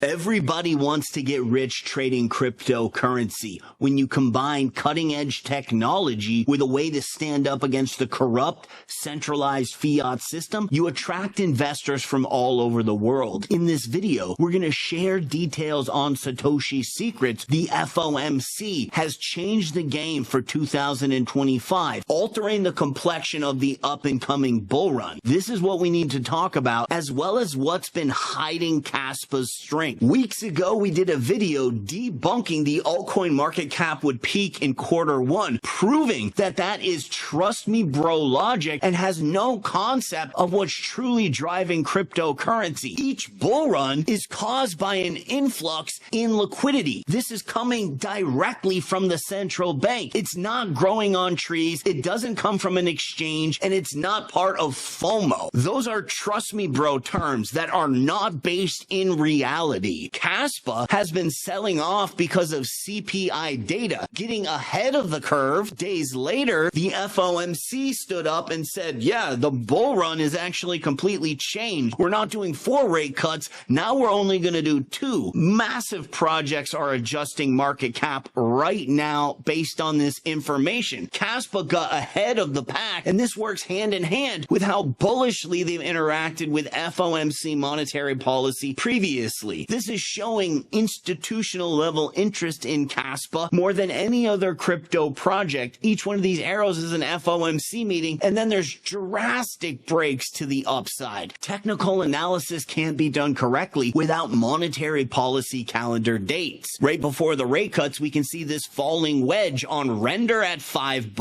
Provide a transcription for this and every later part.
Everybody wants to get rich trading cryptocurrency. When you combine cutting-edge technology with a way to stand up against the corrupt, centralized fiat system, you attract investors from all over the world. In this video, we're going to share details on Satoshi's secrets. The FOMC has changed the game for 2025, altering the complexion of the up-and-coming bull run. This is what we need to talk about, as well as what's been hiding Caspa's strength. Weeks ago, we did a video debunking the altcoin market cap would peak in Q1, proving that that is trust me bro logic and has no concept of what's truly driving cryptocurrency. Each bull run is caused by an influx in liquidity. This is coming directly from the central bank. It's not growing on trees, it doesn't come from an exchange, and it's not part of FOMO. Those are trust me bro terms that are not based in reality. Caspa has been selling off because of CPI data, getting ahead of the curve. Days later, the FOMC stood up and said, yeah, the bull run is actually completely changed. We're not doing 4 rate cuts. Now we're only going to do 2. Massive projects are adjusting market cap right now based on this information. Caspa got ahead of the pack, and this works hand in hand with how bullishly they've interacted with FOMC monetary policy previously. This is showing institutional level interest in Caspa more than any other crypto project. Each one of these arrows is an FOMC meeting, and then there's drastic breaks to the upside. Technical analysis can't be done correctly without monetary policy calendar dates. Right before the rate cuts, we can see this falling wedge on Render at $5,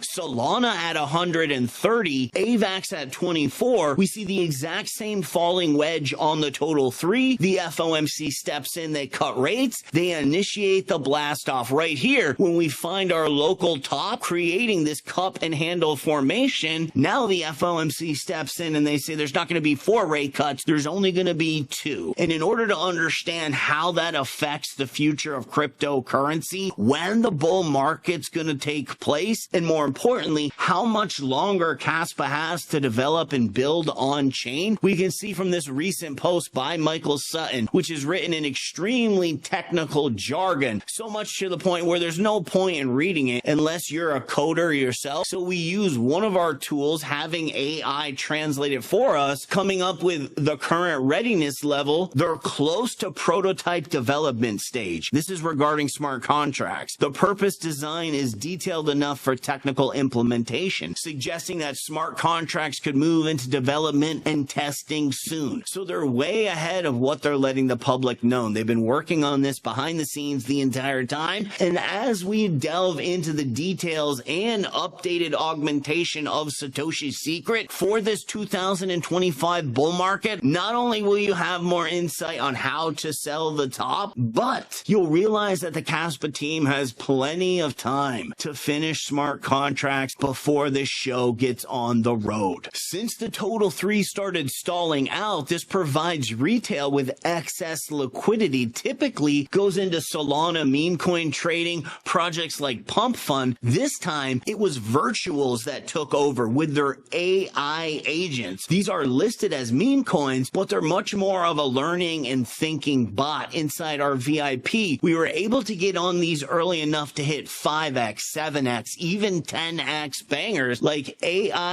Solana at 130, AVAX at 24. We see the exact same falling wedge on the total 3. The FOMC steps in, they cut rates, they initiate the blast off right here. When we find our local top, creating this cup and handle formation, now the FOMC steps in and they say there's not going to be 4 rate cuts, there's only going to be 2. And in order to understand how that affects the future of cryptocurrency, when the bull market's going to take place, and more importantly, how much longer Caspa has to develop and build on chain, we can see from this recent post by Michael Sutton, which is written in extremely technical jargon, so much to the point where there's no point in reading it unless you're a coder yourself. So we use one of our tools, having AI translate it for us, coming up with the current readiness level. They're close to prototype development stage. This is regarding smart contracts. The purpose design is detailed enough for technical implementation, suggesting that smart contracts could move into development and testing soon. So they're way ahead of what they're letting the public know. They've been working on this behind the scenes the entire time. And as we delve into the details and updated augmentation of Satoshi's secret for this 2025 bull market, not only will you have more insight on how to sell the top, but you'll realize that the Caspa team has plenty of time to finish smart contracts before this show gets on the road. Since the total 3 started stalling out, this provides retail with excess liquidity, typically goes into Solana meme coin trading, projects like Pump Fund. This time, it was virtuals that took over with their AI agents. These are listed as meme coins, but they're much more of a learning and thinking bot inside our VIP. We were able to get on these early enough to hit 5x, 7x, even 10x bangers like AIXCB,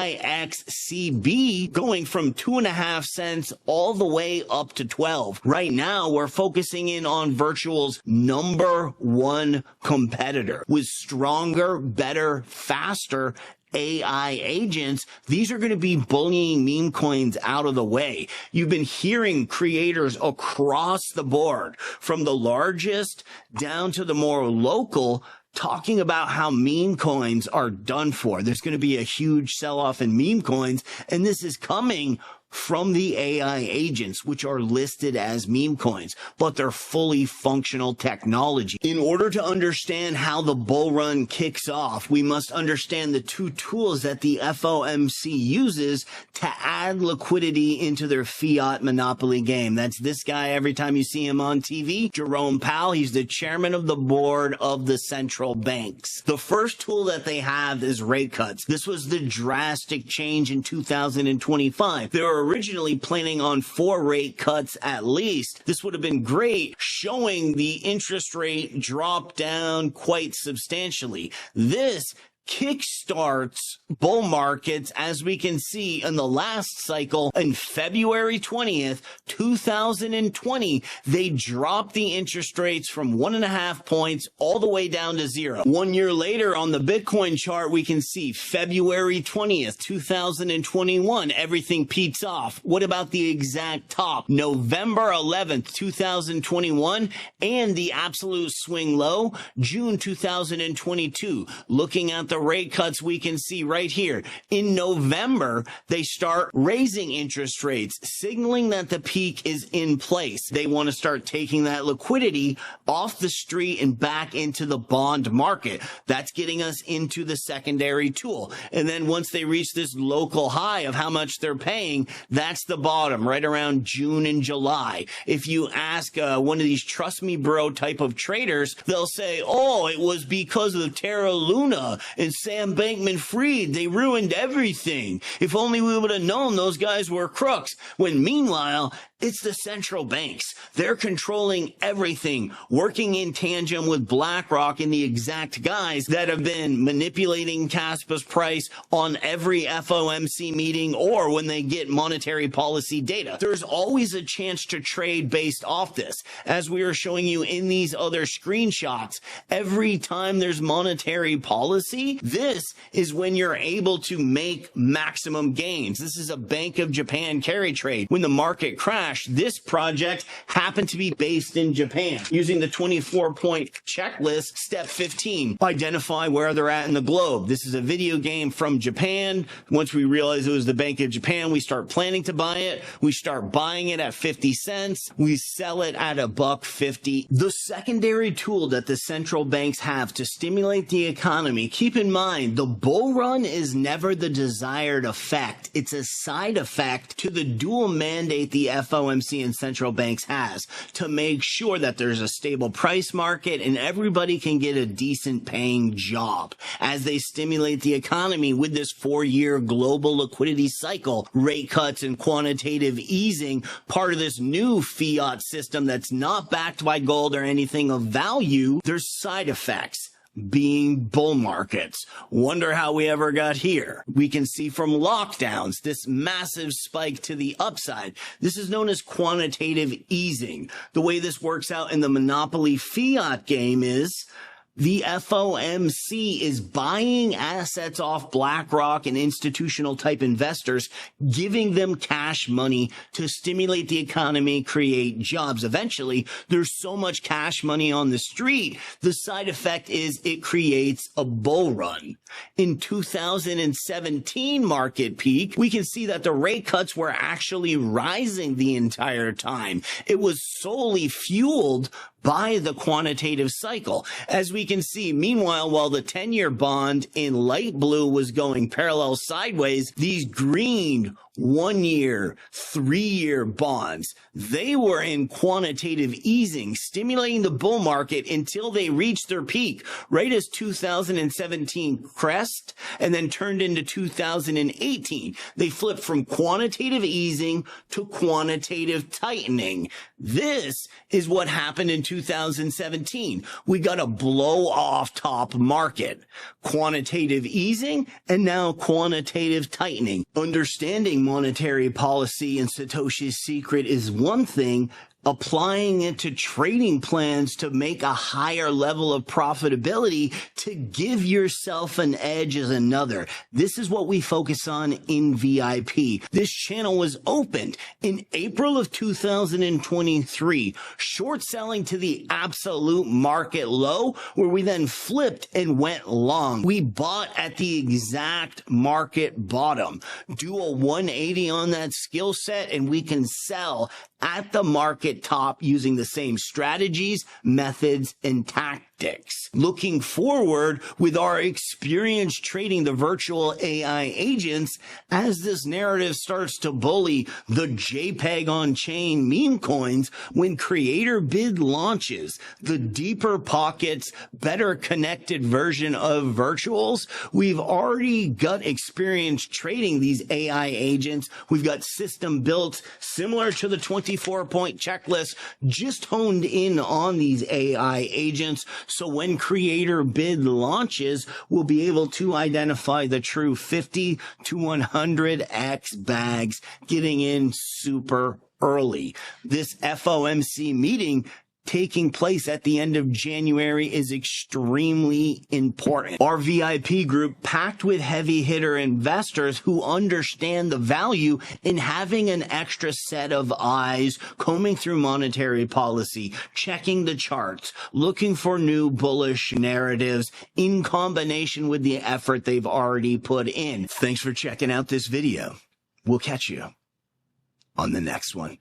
going from 2.5 cents all the way up to 12. Right now, we're focusing in on Virtual's #1 competitor with stronger, better, faster AI agents. These are going to be bullying meme coins out of the way. You've been hearing creators across the board, from the largest down to the more local, talking about how meme coins are done for. There's going to be a huge sell-off in meme coins, and this is coming from the AI agents, which are listed as meme coins, but they're fully functional technology. In order to understand how the bull run kicks off, we must understand the 2 tools that the FOMC uses to add liquidity into their fiat monopoly game. That's this guy every time you see him on TV, Jerome Powell. He's the chairman of the board of the central banks. The first tool that they have is rate cuts. This was the drastic change in 2025. There were were originally planning on 4 rate cuts at least, this would have been great, showing the interest rate drop down quite substantially. This kickstarts bull markets, as we can see in the last cycle. In February 20th, 2020, they dropped the interest rates from 1.5 points all the way down to 0. 1 year later, on the Bitcoin chart, we can see February 20th, 2021, everything peaks off. What about the exact top? November 11th, 2021, and the absolute swing low, June 2022. Looking at the rate cuts, we can see right here in November they start raising interest rates, signaling that the peak is in place. They want to start taking that liquidity off the street and back into the bond market. That's getting us into the secondary tool. And then once they reach this local high of how much they're paying, that's the bottom, right around June and July. If you ask one of these trust me bro type of traders, they'll say, oh, it was because of Terra Luna and Sam Bankman-Fried. They ruined everything. If only we would have known those guys were crooks. When meanwhile, it's the central banks. They're controlling everything, working in tandem with BlackRock and the exact guys that have been manipulating Caspa's price on every FOMC meeting or when they get monetary policy data. There's always a chance to trade based off this. As we were showing you in these other screenshots, every time there's monetary policy, this is when you're able to make maximum gains. This is a Bank of Japan carry trade. When the market crashed, this project happened to be based in Japan. Using the 24-point checklist, step 15, identify where they're at in the globe. This is a video game from Japan. Once we realize it was the Bank of Japan, we start planning to buy it. We start buying it at 50 cents. We sell it at $1.50. The secondary tool that the central banks have to stimulate the economy, keep in mind, the bull run is never the desired effect. It's a side effect to the dual mandate the FOMC and central banks has to make sure that there's a stable price market and everybody can get a decent paying job. As they stimulate the economy with this 4-year global liquidity cycle, rate cuts and quantitative easing, part of this new fiat system that's not backed by gold or anything of value, there's side effects. Being bull markets. Wonder how we ever got here. We can see from lockdowns this massive spike to the upside. This is known as quantitative easing. The way this works out in the monopoly fiat game is the FOMC is buying assets off BlackRock and institutional type investors, giving them cash money to stimulate the economy, create jobs. Eventually, there's so much cash money on the street, the side effect is it creates a bull run. In 2017 market peak, we can see that the rate cuts were actually rising the entire time. It was solely fueled by the quantitative cycle. As we can see, meanwhile, while the 10-year bond in light blue was going parallel sideways, these green 1-year, 3-year bonds, they were in quantitative easing, stimulating the bull market until they reached their peak, right as 2017 crest, and then turned into 2018. They flipped from quantitative easing to quantitative tightening. This is what happened in 2017. We got a blow-off top market. Quantitative easing and now quantitative tightening. Understanding monetary policy and Satoshi's secret is one thing. Applying it to trading plans to make a higher level of profitability to give yourself an edge is another. This is what we focus on in VIP. This channel was opened in April of 2023, short selling to the absolute market low, where we then flipped and went long. We bought at the exact market bottom. Do a 180 on that skill set and we can sell at the market top using the same strategies, methods, and tactics tactics. Looking forward, with our experience trading the virtual AI agents, as this narrative starts to bully the JPEG on-chain meme coins, when Creator Bid launches the deeper pockets, better connected version of virtuals, we've already got experience trading these AI agents. We've got system built similar to the 24-point checklist, just honed in on these AI agents. So when Creator Bid launches, we'll be able to identify the true 50 to 100x bags getting in super early. This FOMC meeting taking place at the end of January is extremely important. Our VIP group packed with heavy hitter investors who understand the value in having an extra set of eyes combing through monetary policy, checking the charts, looking for new bullish narratives in combination with the effort they've already put in. Thanks for checking out this video. We'll catch you on the next one.